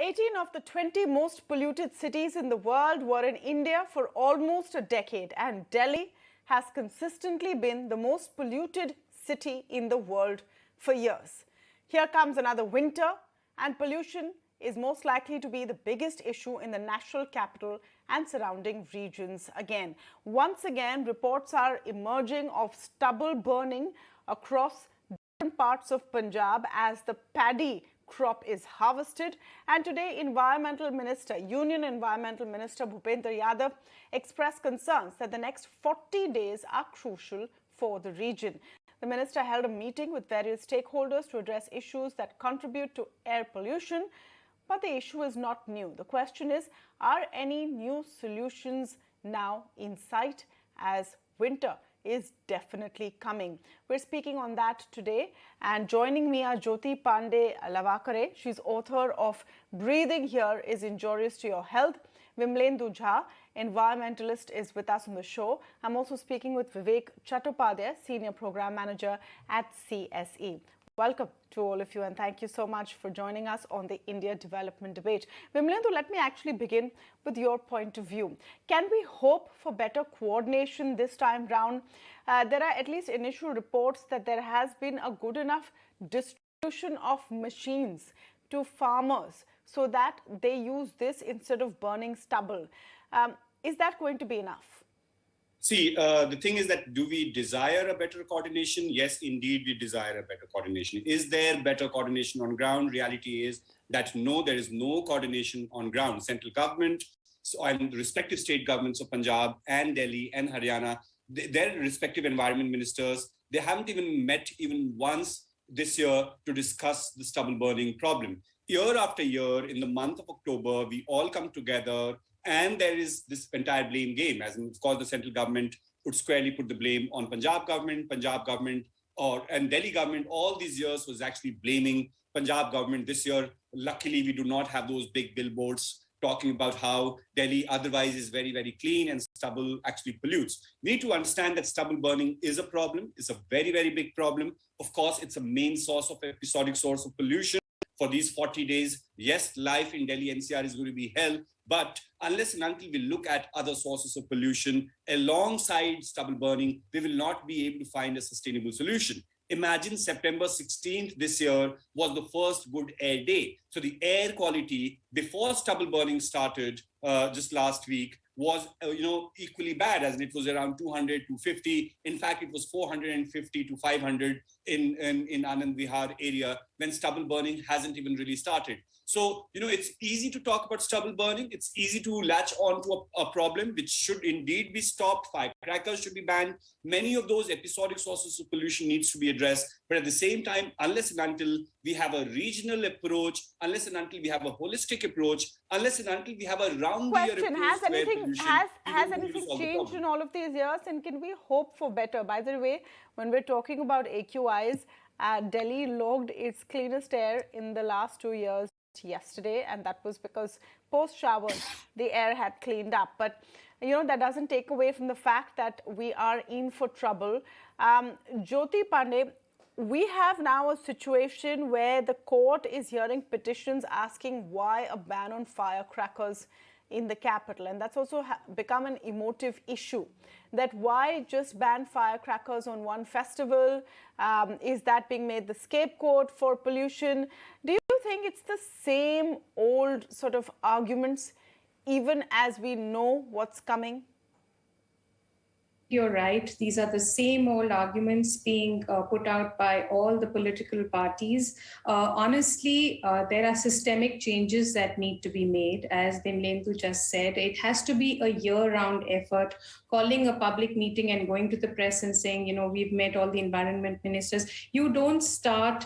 18 of the 20 most polluted cities in the world were in India for almost a decade, and Delhi has consistently been the most polluted city in the world for years. Here comes another winter, and pollution is most likely to be the biggest issue in the national capital and surrounding regions again. Once again, reports are emerging of stubble burning across different parts of Punjab as the paddy crop is harvested. And today, Union Environmental Minister Bhupender Yadav expressed concerns that the next 40 days are crucial for the region. The minister held a meeting with various stakeholders to address issues that contribute to air pollution. But the issue is not new. The question is, are any new solutions now in sight as winter is definitely coming? We're speaking on that today, and joining me are Jyoti Pande Lavakere. She's author of Breathing Here is Injurious to Your Health. Vimlendu Jha, environmentalist, is with us on the show. I'm also speaking with Vivek Chattopadhyay, Senior Program Manager at CSE. Welcome to all of you, and thank you so much for joining us on the India Development Debate. Vimlendu, let me actually begin with your point of view. Can we hope for better coordination this time round? There are at least initial reports that there has been a good enough distribution of machines to farmers so that they use this instead of burning stubble. Is that going to be enough? See, the thing is that do we desire a better coordination? Yes, indeed, we desire a better coordination. Is there better coordination on ground? Reality is that no, there is no coordination on ground. Central government and the respective state governments of Punjab and Delhi and Haryana, their respective environment ministers, they haven't even met even once this year to discuss the stubble burning problem. Year after year, in the month of October, we all come together, and there is this entire blame game, as in, of course, the central government would squarely put the blame on Punjab government, and Delhi government all these years was actually blaming Punjab government. This year, luckily, we do not have those big billboards talking about how Delhi otherwise is very, very clean and stubble actually pollutes. We need to understand that stubble burning is a problem. It's a very, very big problem. Of course, it's a main episodic source of pollution. For these 40 days, yes, life in Delhi NCR is going to be hell, but unless and until we look at other sources of pollution alongside stubble burning, we will not be able to find a sustainable solution. Imagine September 16th this year was the first good air day. So the air quality before stubble burning started just last week was equally bad, as it was around 200 to 50. In fact, it was 450 to 500 in Anand Vihar area when stubble burning hasn't even really started. So, it's easy to talk about stubble burning. It's easy to latch on to a problem which should indeed be stopped. Firecrackers should be banned. Many of those episodic sources of pollution needs to be addressed. But at the same time, unless and until we have a regional approach, unless and until we have a holistic approach, unless and until we have a round-the-year approach. Has anything changed in all of these years? And can we hope for better? By the way, when we're talking about AQIs, Delhi logged its cleanest air in the last 2 years yesterday, and that was because post showers the air had cleaned up. But that doesn't take away from the fact that we are in for trouble. Jyoti Pande, we have now a situation where the court is hearing petitions asking why a ban on firecrackers in the capital, and that's also become an emotive issue. That why just ban firecrackers on one festival? Is that being made the scapegoat for pollution? Do you think it's the same old sort of arguments, even as we know what's coming? You're right. These are the same old arguments being put out by all the political parties. Honestly, there are systemic changes that need to be made. As Vimlendu just said, it has to be a year-round effort. Calling a public meeting and going to the press and saying, we've met all the environment ministers. You don't start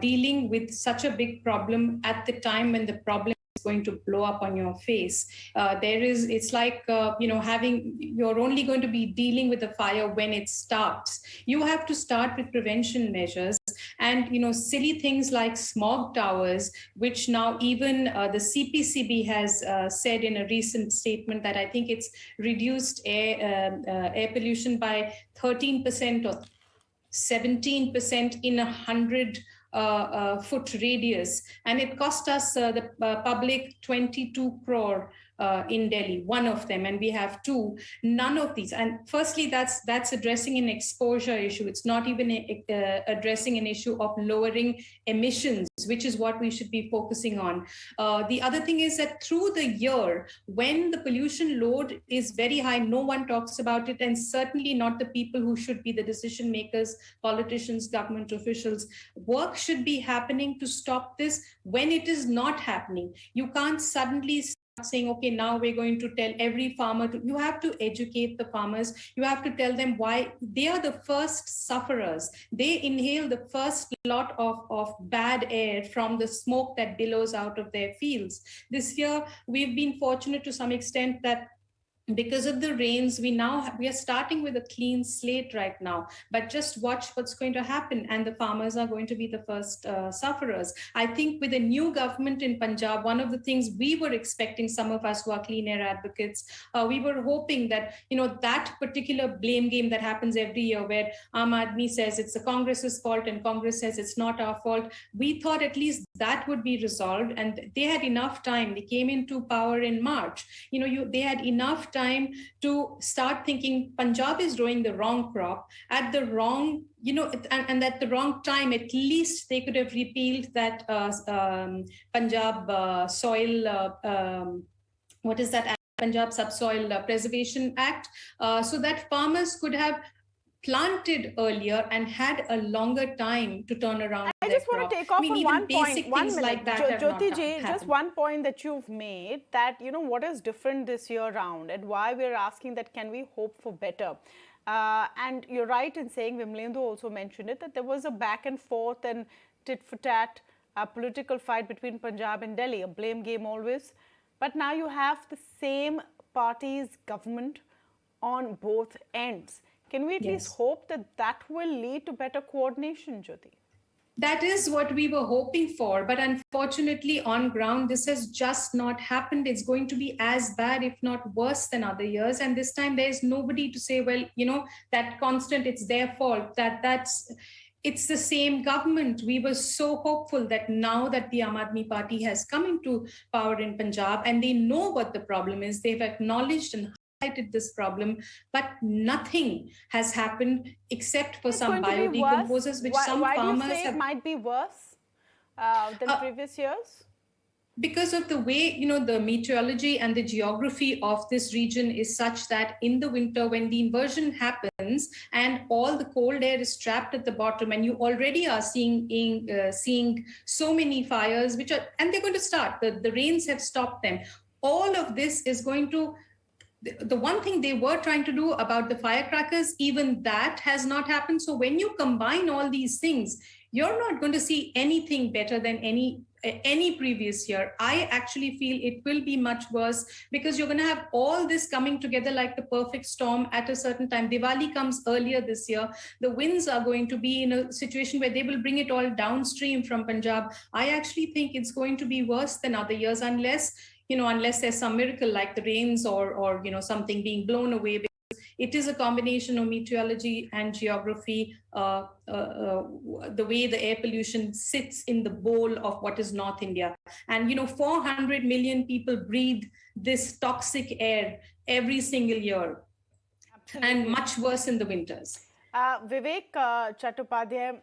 dealing with such a big problem at the time when the problem going to blow up on your face. It's like, you're only going to be dealing with the fire when it starts. You have to start with prevention measures and, silly things like smog towers, which now even the CPCB has said in a recent statement that I think it's reduced air pollution by 13% or 17% in 100 foot radius, and it cost us the public 22 crore in Delhi, one of them, and we have two. None of these, and firstly, that's addressing an exposure issue. It's not even addressing an issue of lowering emissions, which is what we should be focusing on. The other thing is that through the year, when the pollution load is very high, no one talks about it, and certainly not the people who should be the decision makers, politicians, government officials. Work should be happening to stop this when it is not happening. You can't suddenly saying, okay, now we're going to tell every farmer to, you have to educate the farmers. You have to tell them why they are the first sufferers. They inhale the first lot of bad air from the smoke that billows out of their fields. This year, we've been fortunate to some extent that because of the rains, we are starting with a clean slate right now, but just watch what's going to happen, and the farmers are going to be the first sufferers. I think with the new government in Punjab, one of the things we were expecting, some of us who are clean air advocates, we were hoping that, that particular blame game that happens every year where Aam Aadmi says it's the Congress's fault and Congress says it's not our fault, we thought at least that would be resolved, and they had enough time. They came into power in March. They had enough time to start thinking Punjab is growing the wrong crop at the wrong, and at the wrong time. At least they could have repealed that Punjab soil, what is that? Punjab Subsoil Preservation Act, so that farmers could have planted earlier and had a longer time to turn around. I just want to take off on one point. 1 minute. Like that Jyoti ji, just one point that you've made, that, what is different this year round and why we're asking that can we hope for better. And you're right in saying, Vimlendu also mentioned it, that there was a back and forth and tit for tat political fight between Punjab and Delhi, a blame game always. But now you have the same party's government on both ends. Can we at least hope that that will lead to better coordination, Jyoti? That is what we were hoping for. But unfortunately, on ground, this has just not happened. It's going to be as bad, if not worse than other years. And this time, there's nobody to say, well, that constant, it's their fault, it's the same government. We were so hopeful that now that the Aam Aadmi Party has come into power in Punjab and they know what the problem is, they've acknowledged and highlighted this problem, but nothing has happened except for some biodecomposers, which some farmers do you say it might be worse than previous years? Because of the way, the meteorology and the geography of this region is such that in the winter, when the inversion happens and all the cold air is trapped at the bottom, and you already are seeing so many fires, and they're going to start. The rains have stopped them. All of this is going to, the one thing they were trying to do about the firecrackers, even that has not happened. So when you combine all these things, you're not going to see anything better than any previous year. I actually feel it will be much worse, because you're going to have all this coming together like the perfect storm at a certain time. Diwali comes earlier this year. The winds are going to be in a situation where they will bring it all downstream from Punjab. I actually think it's going to be worse than other years, unless there's some miracle like the rains or something being blown away. It is a combination of meteorology and geography, the way the air pollution sits in the bowl of what is North India. And, 400 million people breathe this toxic air every single year. Absolutely. And much worse in the winters. Vivek Chattopadhyay,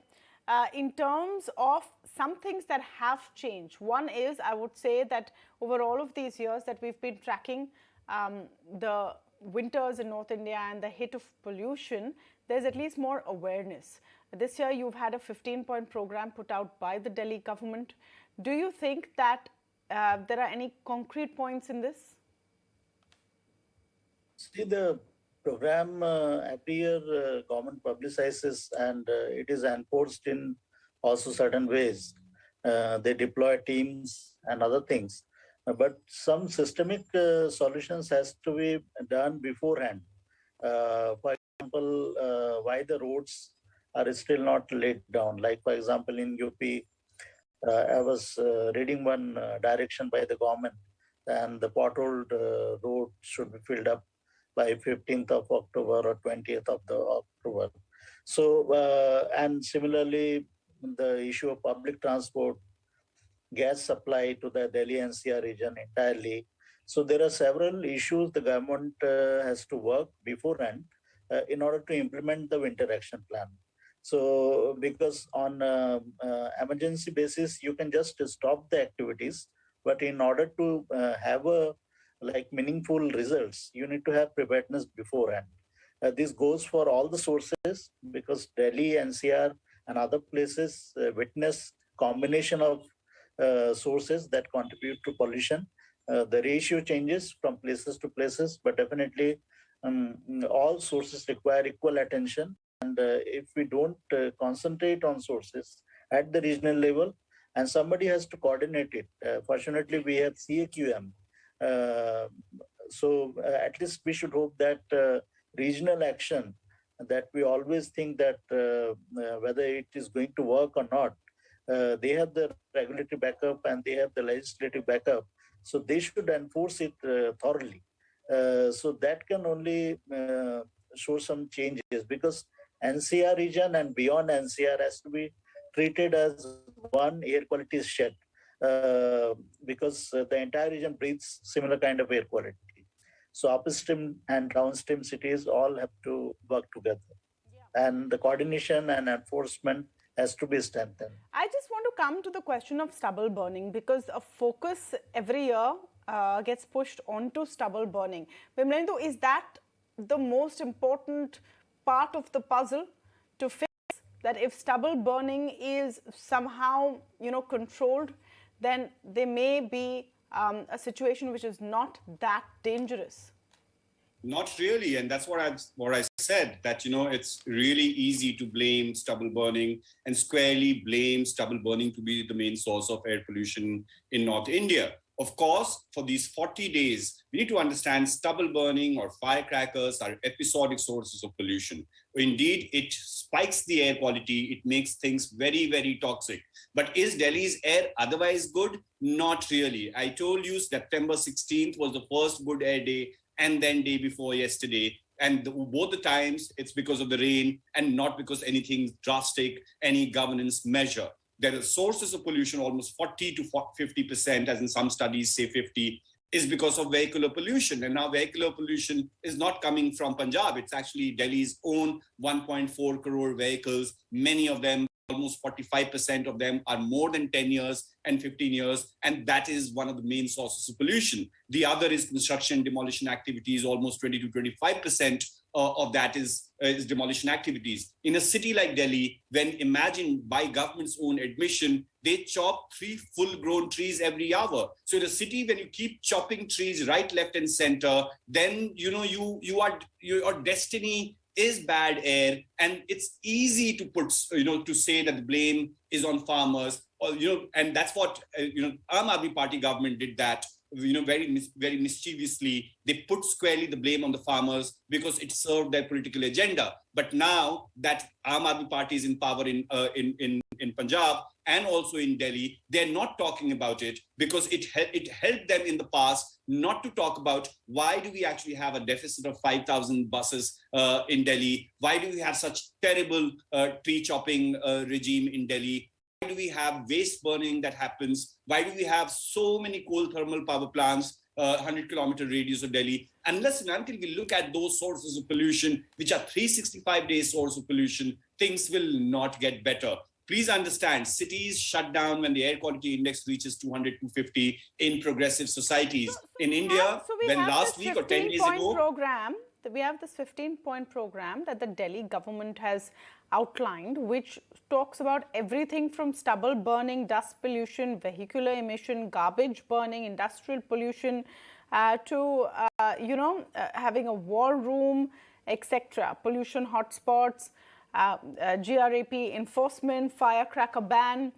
in terms of some things that have changed, one is, I would say that over all of these years that we've been tracking the winters in North India and the hit of pollution, there's at least more awareness. This year, you've had a 15-point program put out by the Delhi government. Do you think that there are any concrete points in this? See, the program every year government publicizes, and it is enforced in also certain ways. They deploy teams and other things. But some systemic solutions has to be done beforehand. For example, why the roads are still not laid down. Like, for example, in UP, I was reading one direction by the government, and the potholed road should be filled up by 15th of October or 20th of October. So, and similarly, the issue of public transport, gas supply to the Delhi NCR region entirely. So there are several issues the government has to work beforehand in order to implement the winter action plan. So because on emergency basis, you can just stop the activities, but in order to have a meaningful results, you need to have preparedness beforehand. This goes for all the sources because Delhi, NCR, and other places witness combination of sources that contribute to pollution. The ratio changes from places to places, but definitely all sources require equal attention. And if we don't concentrate on sources at the regional level, and somebody has to coordinate it. Fortunately, we have CAQM. So at least we should hope that regional action, that we always think that whether it is going to work or not, they have the regulatory backup and they have the legislative backup. So they should enforce it thoroughly. So that can only show some changes because NCR region and beyond NCR has to be treated as one air quality shed because the entire region breathes similar kind of air quality. So upstream and downstream cities all have to work together. Yeah. And the coordination and enforcement has to be strengthened. I just want to come to the question of stubble burning because a focus every year gets pushed onto stubble burning. Vimlendu, is that the most important part of the puzzle to fix? That if stubble burning is somehow, controlled, then there may be a situation which is not that dangerous. Not really, and that's what I said, that it's really easy to blame stubble burning and squarely blame stubble burning to be the main source of air pollution in North India. Of course, for these 40 days, we need to understand stubble burning or firecrackers are episodic sources of pollution. Indeed, it spikes the air quality, it makes things very, very toxic. But is Delhi's air otherwise good? Not really. I told you September 16th was the first good air day, and then day before yesterday. And both the times, it's because of the rain and not because anything drastic, any governance measure. There are sources of pollution, almost 40 to 50%, as in some studies say 50, is because of vehicular pollution. And now vehicular pollution is not coming from Punjab. It's actually Delhi's own 1.4 crore vehicles. Many of them, almost 45% of them, are more than 10 years and 15 years. And that is one of the main sources of pollution. The other is construction, demolition activities. Almost 20 to 25% of that is demolition activities. In a city like Delhi, when imagine by government's own admission, they chop 3 full-grown trees every hour. So in a city, when you keep chopping trees right, left, and center, then your destiny is bad air, and it's easy to put to say that the blame is on farmers, or and that's what Aam Aadmi Party government did that. Very mischievously, they put squarely the blame on the farmers because it served their political agenda. But now that Aam Aadmi Party is in power in Punjab and also in Delhi, they're not talking about it because it helped them in the past not to talk about why do we actually have a deficit of 5,000 buses in Delhi? Why do we have such terrible tree chopping regime in Delhi? Why do we have waste burning that happens? Why do we have so many coal thermal power plants, 100-kilometer radius of Delhi? Unless and until we look at those sources of pollution, which are 365-day source of pollution, things will not get better. Please understand, cities shut down when the air quality index reaches 200, 250 in progressive societies. In India, when last week or 10 days ago... We have this 15-point program that the Delhi government has outlined, which talks about everything from stubble burning, dust pollution, vehicular emission, garbage burning, industrial pollution, to, having a war room, etc., pollution hotspots, GRAP enforcement, firecracker ban.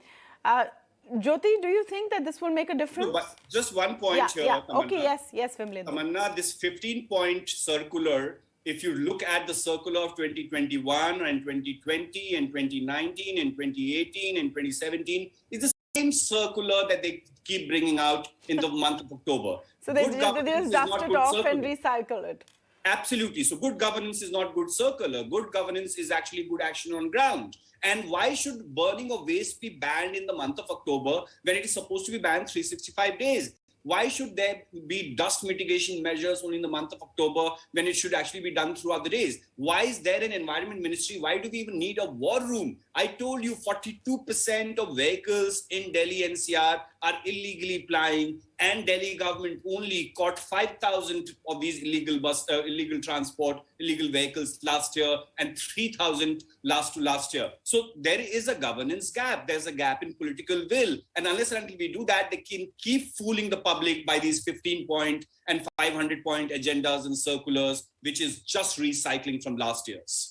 Jyoti, do you think that this will make a difference? No, but just one point here. Yeah. Tamanna. Okay, yes, Vimlendu. Tamanna, this 15-point circular, if you look at the circular of 2021 and 2020 and 2019 and 2018 and 2017, it's the same circular that they keep bringing out in the month of October. So they just dust it off and recycle it. Absolutely. So good governance is not good circular. Good governance is actually good action on ground. And why should burning of waste be banned in the month of October when it is supposed to be banned 365 days? Why should there be dust mitigation measures only in the month of October when it should actually be done throughout the days? Why is there an environment ministry? Why do we even need a war room? I told you 42% of vehicles in Delhi NCR are illegally plying, and Delhi government only caught 5,000 of these illegal transport, illegal vehicles last year, and 3,000 last year. So there is a governance gap. There's a gap in political will. And unless and until we do that, they can keep fooling the public by these 15-point and 500-point agendas and circulars, which is just recycling from last year's.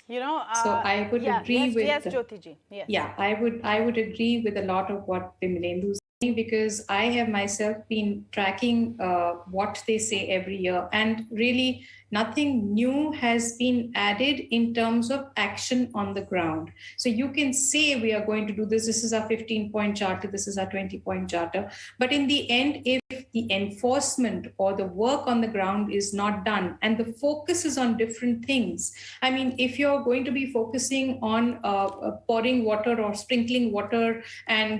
You know, so I would agree with Jyoti ji. Yes. Yeah, I would agree with a lot of what Vimlendu is saying, because I have myself been tracking what they say every year, and really nothing new has been added in terms of action on the ground. So you can say we are going to do this. This is our 15-point charter. This is our 20-point charter. But in the end, if the enforcement or the work on the ground is not done, and the focus is on different things. I mean, if you're going to be focusing on pouring water or sprinkling water and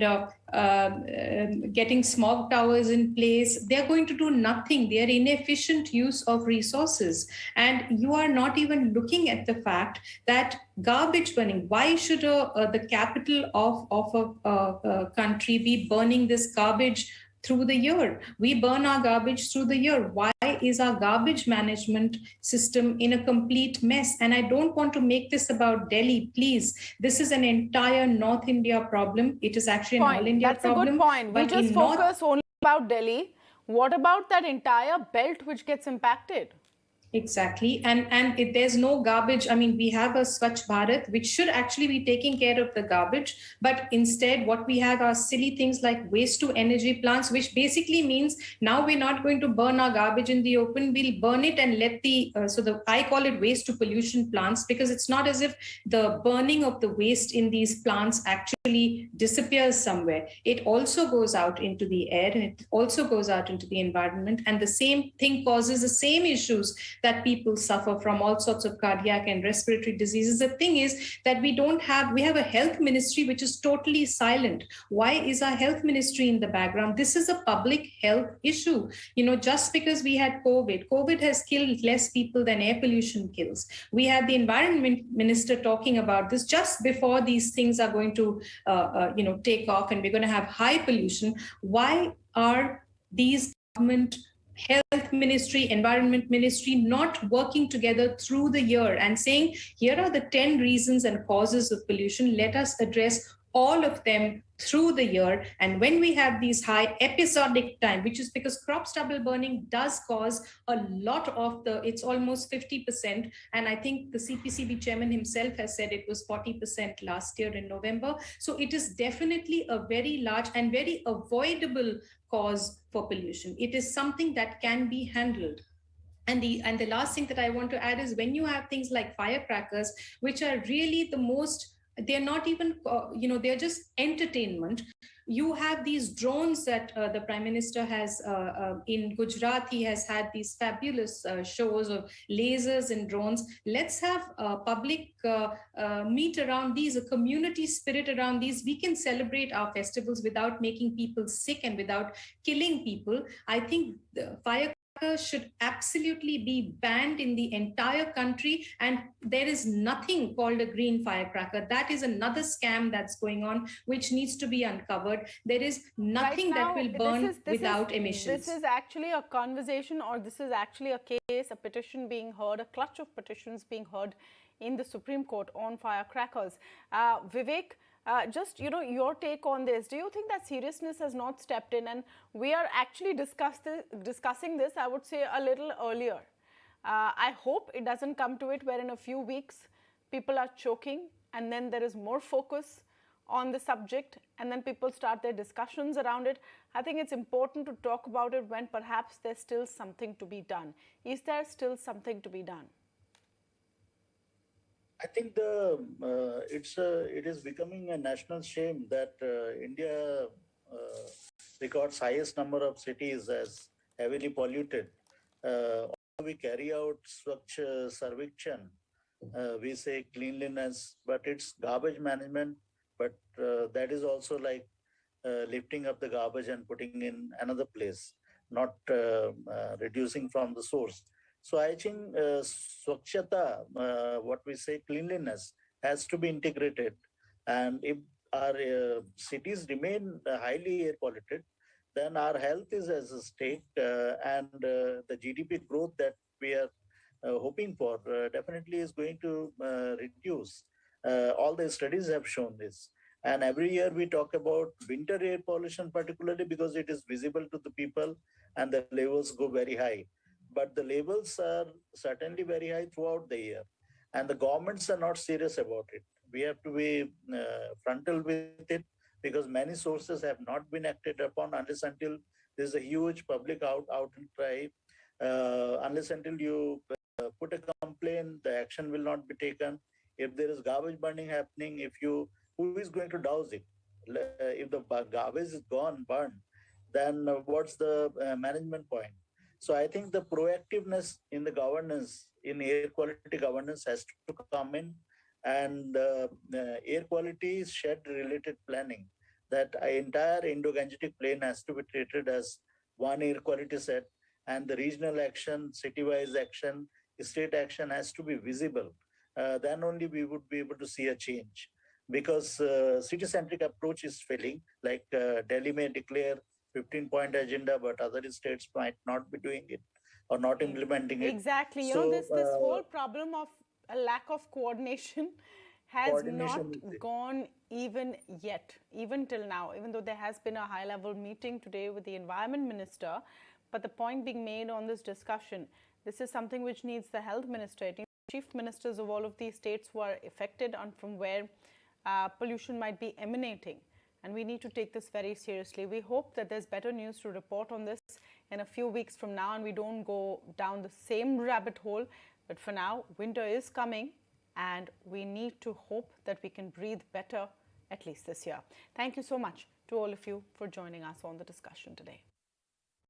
getting smog towers in place, they're going to do nothing. They are inefficient use of resources. And you are not even looking at the fact that garbage burning, why should the capital of a country be burning this garbage through the year? We burn our garbage through the year. Why is our garbage management system in a complete mess? And I don't want to make this about Delhi, please. This is an entire North India problem. It is actually an all India problem. That's a good point. We just focus only about Delhi. What about that entire belt which gets impacted? Exactly. And if there's no garbage, I mean, we have a Swachh Bharat, which should actually be taking care of the garbage. But instead, what we have are silly things like waste to energy plants, which basically means now we're not going to burn our garbage in the open. We'll burn it and let I call it waste to pollution plants, because it's not as if the burning of the waste in these plants actually disappears somewhere. It also goes out into the air, and it also goes out into the environment. And the same thing causes the same issues that people suffer from, all sorts of cardiac and respiratory diseases. The thing is that we have a health ministry which is totally silent. Why is our health ministry in the background? This is a public health issue. You know, just because we had COVID has killed less people than air pollution kills. We had the environment minister talking about this just before these things are going to, take off and we're going to have high pollution. Why are these government health ministry, environment ministry not working together through the year and saying, here are the 10 reasons and causes of pollution. Let us address all of them through the year. And when we have these high episodic time, which is because crop stubble burning does cause a lot of it's almost 50%. And I think the CPCB chairman himself has said it was 40% last year in November. So it is definitely a very large and very avoidable cause for pollution. It is something that can be handled. And the last thing that I want to add is when you have things like firecrackers, which are really the most, they're not even, they're just entertainment. You have these drones that the Prime Minister has in Gujarat. He has had these fabulous shows of lasers and drones. Let's have a public meet around these, a community spirit around these. We can celebrate our festivals without making people sick and without killing people. I think the firecrackers should absolutely be banned in the entire country, and there is nothing called a green firecracker. That is another scam that's going on, which needs to be uncovered. There is nothing that will burn without emissions. This is actually a conversation, or this is actually a case, a petition being heard, a clutch of petitions being heard in the Supreme Court on firecrackers. Vivek, just your take on this. Do you think that seriousness has not stepped in? And we are actually discussing this, I would say, a little earlier. I hope it doesn't come to it where in a few weeks people are choking and then there is more focus on the subject and then people start their discussions around it. I think it's important to talk about it when perhaps there's still something to be done. Is there still something to be done? I think it is becoming a national shame that India records highest number of cities as heavily polluted. we carry out Swachh Sarvekshan, we say cleanliness, but it's garbage management. But that is also like lifting up the garbage and putting in another place, not reducing from the source. So I think Swachhata, what we say cleanliness, has to be integrated. And if our cities remain highly air polluted, then our health is as a stake, and the GDP growth that we are hoping for definitely is going to reduce. All the studies have shown this. And every year we talk about winter air pollution, particularly because it is visible to the people and the levels go very high. But the levels are certainly very high throughout the year. And the governments are not serious about it. We have to be frontal with it, because many sources have not been acted upon unless until there's a huge public outcry. Unless until you put a complaint, the action will not be taken. If there is garbage burning happening, who is going to douse it? If the garbage is gone, burned, then what's the management point? So I think the proactiveness in the governance, in air quality governance, has to come in, and air quality shed related planning. That entire Indo-Gangetic plain has to be treated as one air quality set, and the regional action, city-wise action, state action has to be visible. Then only we would be able to see a change. Because city-centric approach is failing, like Delhi may declare 15-point agenda, but other states might not be doing it or not implementing it. Exactly. You So, know, this whole problem of a lack of coordination has not gone even yet, even till now, even though there has been a high-level meeting today with the Environment Minister. But the point being made on this discussion, this is something which needs the Health Minister. It needs chief ministers of all of these states who are affected and from where pollution might be emanating. And we need to take this very seriously. We hope that there's better news to report on this in a few weeks from now and we don't go down the same rabbit hole. But for now, winter is coming and we need to hope that we can breathe better, at least this year. Thank you so much to all of you for joining us on the discussion today.